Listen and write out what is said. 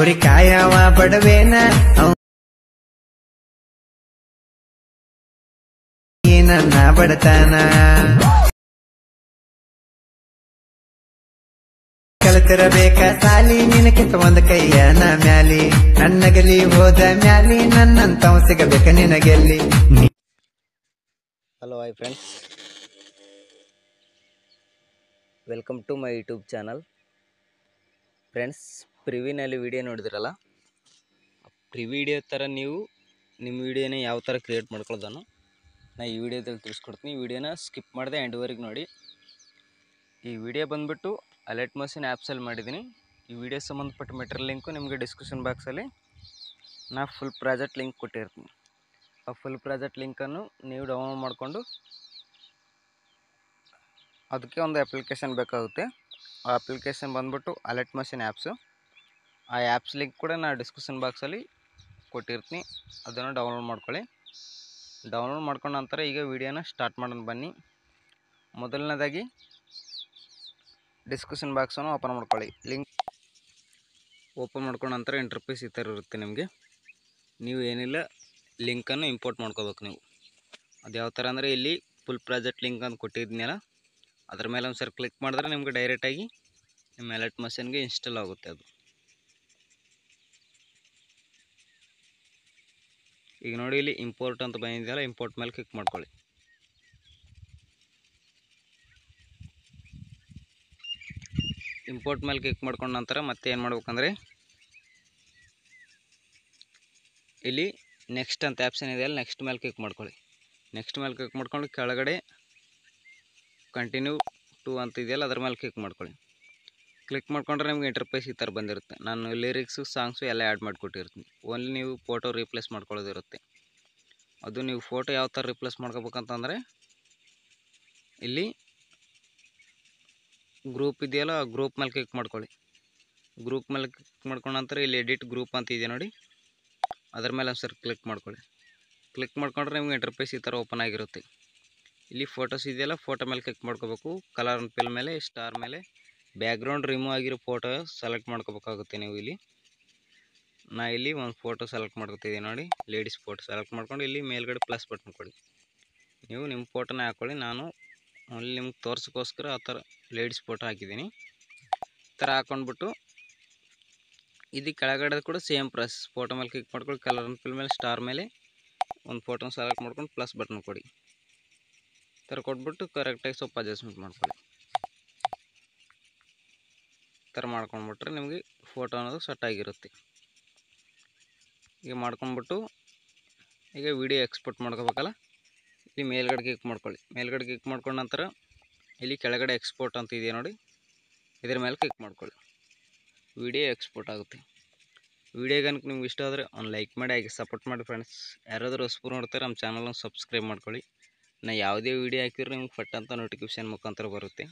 ಕುರಿ ಕಾಯವ ಬಡವೇನ ನನ್ನ ಬಡತನ ಕಲಿತಿರಬೇಕ ಸಾಲಿ ನಿನಕಿಂತ ಒಂದ್ ಕೈಯನ ಮ್ಯಾಲಿ ನನ್ನಗಲಿ ಹೋದ ಮ್ಯಾಲಿ ನನ್ನಂತವ ಸಿಗಬೇಕ ನಿನಗೆಲ್ಲಿ. Hello hi friends, welcome to my YouTube channel. Friends, ಪ್ರಿವಿನಲ್ಲಿ ವಿಡಿಯೋ ನೋಡಿದ್ರಲ್ಲ, ವಿಡಿಯೋ ಥರ ನೀವು ನಿಮ್ಮ ವಿಡಿಯೋನ ಯಾವ ಥರ ಕ್ರಿಯೇಟ್ ಮಾಡ್ಕೊಳ್ಳೋದನ್ನು ನಾನು ಈ ವಿಡಿಯೋದಲ್ಲಿ ತಿಳಿಸ್ಕೊಡ್ತೀನಿ. ಈ ವಿಡಿಯೋನ ಸ್ಕಿಪ್ ಮಾಡದೆ ಎಂಡ್ವರೆಗೆ ನೋಡಿ. ಈ ವಿಡಿಯೋ ಬಂದುಬಿಟ್ಟು ಅಲರ್ಟ್ ಮೋಷನ್ ಆ್ಯಪ್ಸಲ್ಲಿ ಮಾಡಿದ್ದೀನಿ. ಈ ವಿಡಿಯೋ ಸಂಬಂಧಪಟ್ಟ ಮೆಟೀರಿಯಲ್ ಲಿಂಕು ನಿಮಗೆ ಡಿಸ್ಕ್ರಿಪ್ಷನ್ ಬಾಕ್ಸಲ್ಲಿ ನಾನು ಫುಲ್ ಪ್ರಾಜೆಕ್ಟ್ ಲಿಂಕ್ ಕೊಟ್ಟಿರ್ತೀನಿ. ಆ ಫುಲ್ ಪ್ರಾಜೆಕ್ಟ್ ಲಿಂಕನ್ನು ನೀವು ಡೌನ್ಲೋಡ್ ಮಾಡಿಕೊಂಡು ಅದಕ್ಕೆ ಒಂದು ಅಪ್ಲಿಕೇಶನ್ ಬೇಕಾಗುತ್ತೆ. ಆ ಅಪ್ಲಿಕೇಶನ್ ಬಂದುಬಿಟ್ಟು ಅಲರ್ಟ್ ಮೋಷನ್ ಆ್ಯಪ್ಸು. ಆ ಆ್ಯಪ್ಸ್ ಲಿಂಕ್ ಕೂಡ ನಾನು ಡಿಸ್ಕ್ರಿಪ್ಷನ್ ಬಾಕ್ಸಲ್ಲಿ ಕೊಟ್ಟಿರ್ತೀನಿ. ಅದನ್ನು ಡೌನ್ಲೋಡ್ ಮಾಡ್ಕೊಳ್ಳಿ. ಡೌನ್ಲೋಡ್ ಮಾಡ್ಕೊಂಡ ನಂತರ ಈಗ ವಿಡಿಯೋನ ಸ್ಟಾರ್ಟ್ ಮಾಡೋಣ ಬನ್ನಿ. ಮೊದಲನೇದಾಗಿ ಡಿಸ್ಕ್ರಿಪ್ಷನ್ ಬಾಕ್ಸನ್ನು ಓಪನ್ ಮಾಡ್ಕೊಳ್ಳಿ. ಲಿಂಕ್ ಓಪನ್ ಮಾಡ್ಕೊಂಡ ನಂತರ ಇಂಟರ್ಫೇಸ್ ಈ ಥರ ಇರುತ್ತೆ ನಿಮಗೆ. ನೀವು ಏನಿಲ್ಲ, ಲಿಂಕನ್ನು ಇಂಪೋರ್ಟ್ ಮಾಡ್ಕೋಬೇಕು ನೀವು. ಅದು ಯಾವ ಥರ ಅಂದರೆ, ಇಲ್ಲಿ ಫುಲ್ ಪ್ರಾಜೆಕ್ಟ್ ಲಿಂಕ್ ಅಂತ ಕೊಟ್ಟಿದ್ನಲ್ಲ, ಅದ್ರ ಮೇಲೆ ಒಂದು ಸರಿ ಕ್ಲಿಕ್ ಮಾಡಿದ್ರೆ ನಿಮಗೆ ಡೈರೆಕ್ಟಾಗಿ ನಿಮ್ಮ ಅಲರ್ಟ್ ಮಷನ್ಗೆ ಇನ್ಸ್ಟಾಲ್ ಆಗುತ್ತೆ. ಅದು ಈಗ ನೋಡಿ, ಇಲ್ಲಿ ಇಂಪೋರ್ಟ್ ಅಂತ ಬಂದಿದೆಯಲ್ಲ, ಇಂಪೋರ್ಟ್ ಮೇಲೆ ಕ್ಲಿಕ್ ಮಾಡ್ಕೊಳ್ಳಿ. ಇಂಪೋರ್ಟ್ ಮೇಲೆ ಕ್ಲಿಕ್ ಮಾಡ್ಕೊಂಡ ನಂತರ ಮತ್ತೆ ಏನು ಮಾಡ್ಬೇಕಂದ್ರೆ, ಇಲ್ಲಿ ನೆಕ್ಸ್ಟ್ ಅಂತ ಆಪ್ಷನ್ ಇದೆಯಲ್ಲ, ನೆಕ್ಸ್ಟ್ ಮೇಲೆ ಕ್ಲಿಕ್ ಮಾಡ್ಕೊಳ್ಳಿ. ನೆಕ್ಸ್ಟ್ ಮೇಲೆ ಕ್ಲಿಕ್ ಮಾಡ್ಕೊಂಡು ಕೆಳಗಡೆ ಕಂಟಿನ್ಯೂ ಟು ಅಂತ ಇದೆಯಲ್ಲ, ಅದ್ರ ಮೇಲೆ ಕ್ಲಿಕ್ ಮಾಡ್ಕೊಳ್ಳಿ. ಕ್ಲಿಕ್ ಮಾಡ್ಕೊಂಡ್ರೆ ನಿಮ್ಗೆ ಇಂಟರ್ಫೇಸ್ ಈ ಥರ ಬಂದಿರುತ್ತೆ. ನಾನು ಲಿರಿಕ್ಸು, ಸಾಂಗ್ಸು ಎಲ್ಲ ಆ್ಯಡ್ ಮಾಡಿಕೊಟ್ಟಿರ್ತೀನಿ. ಓನ್ಲಿ ನೀವು ಫೋಟೋ ರೀಪ್ಲೇಸ್ ಮಾಡ್ಕೊಳ್ಳೋದಿರುತ್ತೆ. ಅದು ನೀವು ಫೋಟೋ ಯಾವ ಥರ ರಿಪ್ಲೇಸ್ ಮಾಡ್ಕೋಬೇಕಂತಂದರೆ, ಇಲ್ಲಿ ಗ್ರೂಪ್ ಇದೆಯಲ್ಲ, ಆ ಗ್ರೂಪ್ ಮೇಲೆ ಕ್ಲಿಕ್ ಮಾಡ್ಕೊಳ್ಳಿ. ಗ್ರೂಪ್ ಮೇಲೆ ಕ್ಲಿಕ್ ಮಾಡ್ಕೊಂಡ ನಂತರ ಇಲ್ಲಿ ಎಡಿಟ್ ಗ್ರೂಪ್ ಅಂತ ಇದೆ ನೋಡಿ, ಅದ್ರ ಮೇಲೆ ಒಂದು ಸರಿ ಕ್ಲಿಕ್ ಮಾಡ್ಕೊಳ್ಳಿ. ಕ್ಲಿಕ್ ಮಾಡ್ಕೊಂಡ್ರೆ ನಿಮ್ಗೆ ಇಂಟರ್ಫೇಸ್ ಈ ಥರ ಓಪನ್ ಆಗಿರುತ್ತೆ. ಇಲ್ಲಿ ಫೋಟೋಸ್ ಇದೆಯಲ್ಲ, ಫೋಟೋ ಮೇಲೆ ಕ್ಲಿಕ್ ಮಾಡ್ಕೋಬೇಕು. ಕಲರ್ ಆ್ಯಂಡ್ ಫಿಲ್ ಮೇಲೆ, ಸ್ಟಾರ್ ಮೇಲೆ ಬ್ಯಾಕ್ಗ್ರೌಂಡ್ ರಿಮೂವ್ ಆಗಿರೋ ಫೋಟೋ ಸೆಲೆಕ್ಟ್ ಮಾಡ್ಕೋಬೇಕಾಗುತ್ತೆ ನೀವು. ಇಲ್ಲಿ ನಾ ಇಲ್ಲಿ ಒಂದು ಫೋಟೋ ಸೆಲೆಕ್ಟ್ ಮಾಡ್ಕೊತಿದ್ದೀನಿ ನೋಡಿ, ಲೇಡೀಸ್ ಫೋಟೋ ಸೆಲೆಕ್ಟ್ ಮಾಡ್ಕೊಂಡು ಇಲ್ಲಿ ಮೇಲ್ಗಡೆ ಪ್ಲಸ್ ಬಟನ್ ಕೊಡಿ. ನೀವು ನಿಮ್ಮ ಫೋಟೋನ ಹಾಕ್ಕೊಳ್ಳಿ. ನಾನು ಅಲ್ಲಿ ನಿಮ್ಗೆ ತೋರ್ಸೋಕ್ಕೋಸ್ಕರ ಆ ಥರ ಲೇಡೀಸ್ ಫೋಟೋ ಹಾಕಿದ್ದೀನಿ. ಈ ಥರ ಹಾಕ್ಕೊಂಡ್ಬಿಟ್ಟು ಇದು ಕೆಳಗಡೆ ಕೂಡ ಸೇಮ್ ಪ್ರೆಸ್, ಫೋಟೋ ಮೇಲೆ ಕ್ಲಿಕ್ ಮಾಡ್ಕೊಂಡು ಕಲರ್ ಆ್ಯಂಡ್ ಫಿಲ್ ಮೇಲೆ, ಸ್ಟಾರ್ ಮೇಲೆ ಒಂದು ಫೋಟೋನ ಸೆಲೆಕ್ಟ್ ಮಾಡ್ಕೊಂಡು ಪ್ಲಸ್ ಬಟನ್ ಕೊಡಿ. ಈ ಥರ ಕೊಟ್ಬಿಟ್ಟು ಕರೆಕ್ಟಾಗಿ ಸ್ವಲ್ಪ ಅಡ್ಜಸ್ಟ್ಮೆಂಟ್ ಮಾಡ್ಕೊಳ್ಳಿ. ಈ ಥರ ಮಾಡ್ಕೊಂಡ್ಬಿಟ್ರೆ ನಿಮಗೆ ಫೋಟೋ ಅನ್ನೋದು ಸೆಟ್ ಆಗಿರುತ್ತೆ. ಈಗ ಮಾಡ್ಕೊಂಡ್ಬಿಟ್ಟು ಈಗ ವಿಡಿಯೋ ಎಕ್ಸ್ಪೋರ್ಟ್ ಮಾಡ್ಕೋಬೇಕಲ್ಲ, ಇಲ್ಲಿ ಮೇಲ್ಗಡೆ ಕ್ಲಿಕ್ ಮಾಡ್ಕೊಳ್ಳಿ. ಮೇಲ್ಗಡೆ ಕ್ಲಿಕ್ ಮಾಡ್ಕೊಂಡ ನಂತರ ಇಲ್ಲಿ ಕೆಳಗಡೆ ಎಕ್ಸ್ಪೋರ್ಟ್ ಅಂತ ಇದೆಯಾ ನೋಡಿ, ಇದ್ರ ಮೇಲೆ ಕ್ಲಿಕ್ ಮಾಡ್ಕೊಳ್ಳಿ. ವಿಡಿಯೋ ಎಕ್ಸ್ಪೋರ್ಟ್ ಆಗುತ್ತೆ. ವಿಡಿಯೋಗನಕ್ಕೆ ನಿಮ್ಗೆ ಇಷ್ಟ ಆದರೆ ಒಂದು ಲೈಕ್ ಮಾಡಿ, ಹಾಗೆ ಸಪೋರ್ಟ್ ಮಾಡಿ ಫ್ರೆಂಡ್ಸ್. ಯಾರಾದರೂ ಹೊಸಬರು ನೋಡ್ತಾರೆ, ನಮ್ಮ ಚಾನಲನ್ನು ಸಬ್ಸ್ಕ್ರೈಬ್ ಮಾಡ್ಕೊಳ್ಳಿ. ನಾನು ಯಾವುದೇ ವಿಡಿಯೋ ಹಾಕಿದ್ರೆ ನಿಮ್ಗೆ ಫಟ್ ಅಂತ ನೋಟಿಫಿಕೇಷನ್ ಮುಖಾಂತರ ಬರುತ್ತೆ.